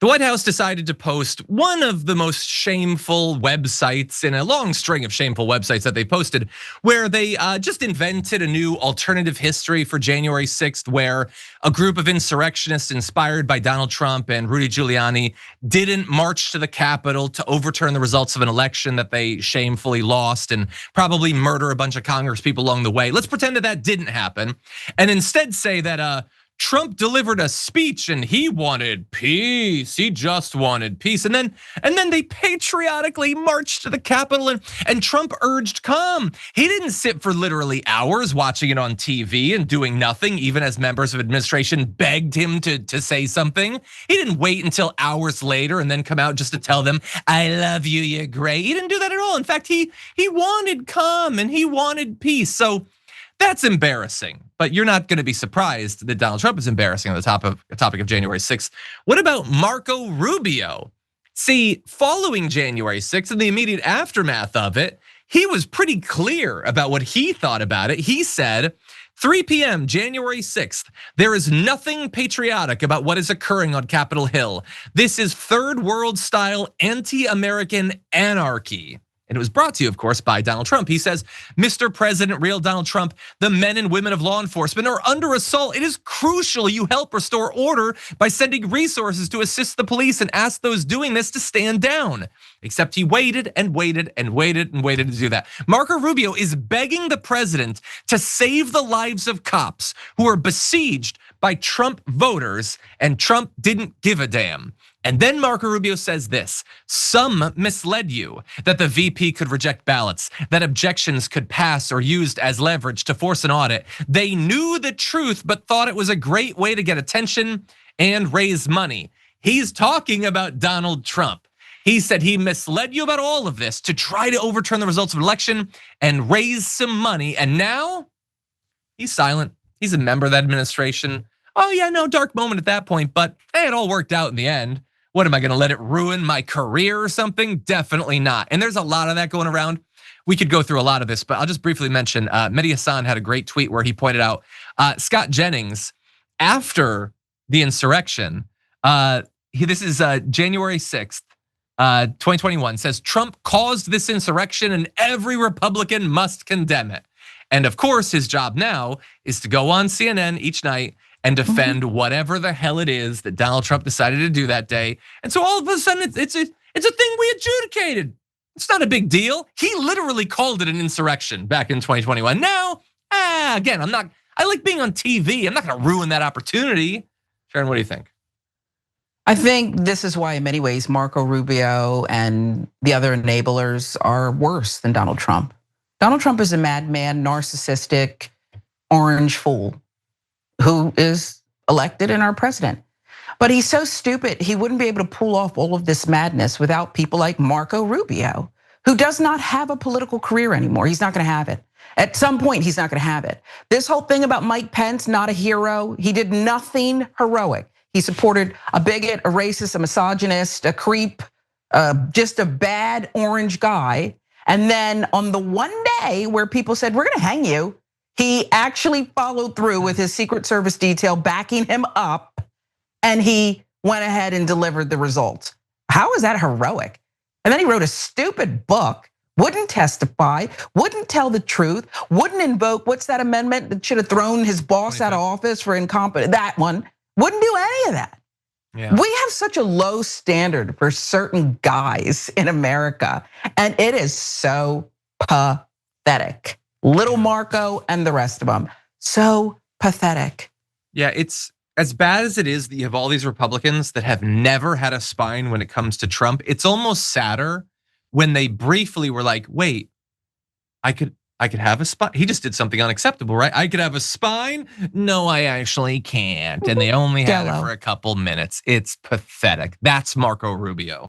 The White House decided to post one of the most shameful websites in a long string of shameful websites that they posted, where they just invented a new alternative history for January 6th, where a group of insurrectionists inspired by Donald Trump and Rudy Giuliani didn't march to the Capitol to overturn the results of an election that they shamefully lost and probably murder a bunch of Congress people along the way. Let's pretend that that didn't happen, and instead say that Trump delivered a speech and he wanted peace. He just wanted peace. And then they patriotically marched to the Capitol and Trump urged calm. He didn't sit for literally hours watching it on TV and doing nothing, even as members of administration begged him to say something. He didn't wait until hours later and then come out just to tell them, I love you, you're great. He didn't do that at all. In fact, he wanted calm and he wanted peace. So that's embarrassing, but you're not gonna be surprised that Donald Trump is embarrassing on the topic of January 6th. What about Marco Rubio? See, following January 6th and the immediate aftermath of it, he was pretty clear about what he thought about it. He said, 3 p.m. January 6th, there is nothing patriotic about what is occurring on Capitol Hill. This is third world style anti-American anarchy. And it was brought to you, of course, by Donald Trump. He says, Mr. President, real Donald Trump, the men and women of law enforcement are under assault. It is crucial you help restore order by sending resources to assist the police and ask those doing this to stand down. Except he waited and waited and waited and waited to do that. Marco Rubio is begging the president to save the lives of cops who are besieged by Trump voters, and Trump didn't give a damn. And then Marco Rubio says this, some misled you that the VP could reject ballots, that objections could pass or used as leverage to force an audit. They knew the truth, but thought it was a great way to get attention and raise money. He's talking about Donald Trump. He said he misled you about all of this to try to overturn the results of an election and raise some money. And now he's silent. He's a member of that administration. Oh yeah, no, dark moment at that point, but hey, it all worked out in the end. What am I gonna let it ruin my career or something? Definitely not. And there's a lot of that going around. We could go through a lot of this, but I'll just briefly mention, Mehdi Hassan had a great tweet where he pointed out Scott Jennings, after the insurrection, this is January 6th, 2021, says Trump caused this insurrection and every Republican must condemn it. And of course, his job now is to go on CNN each night and defend whatever the hell it is that Donald Trump decided to do that day. And so all of a sudden, it's a thing we adjudicated. It's not a big deal. He literally called it an insurrection back in 2021. Now, again, I like being on TV. I'm not gonna ruin that opportunity. Sharon, what do you think? I think this is why in many ways Marco Rubio and the other enablers are worse than Donald Trump. Donald Trump is a madman, narcissistic, orange fool who is elected and our president. But he's so stupid, he wouldn't be able to pull off all of this madness without people like Marco Rubio, who does not have a political career anymore. He's not gonna have it. At some point, he's not gonna have it. This whole thing about Mike Pence, not a hero, he did nothing heroic. He supported a bigot, a racist, a misogynist, a creep, just a bad orange guy. And then on the one day where people said, we're gonna hang you, he actually followed through with his Secret Service detail backing him up, and he went ahead and delivered the results. How is that heroic? And then he wrote a stupid book, wouldn't testify, wouldn't tell the truth, wouldn't invoke, what's that amendment that should have thrown his boss out of office for incompetence, that one, wouldn't do any of that. Yeah. We have such a low standard for certain guys in America, and it is so pathetic. Little Marco and the rest of them, so pathetic. Yeah, it's as bad as it is that you have all these Republicans that have never had a spine when it comes to Trump. It's almost sadder when they briefly were like, wait, I could have a spine. He just did something unacceptable, right? I could have a spine. No, I actually can't. And they only had it for a couple minutes. It's pathetic. That's Marco Rubio.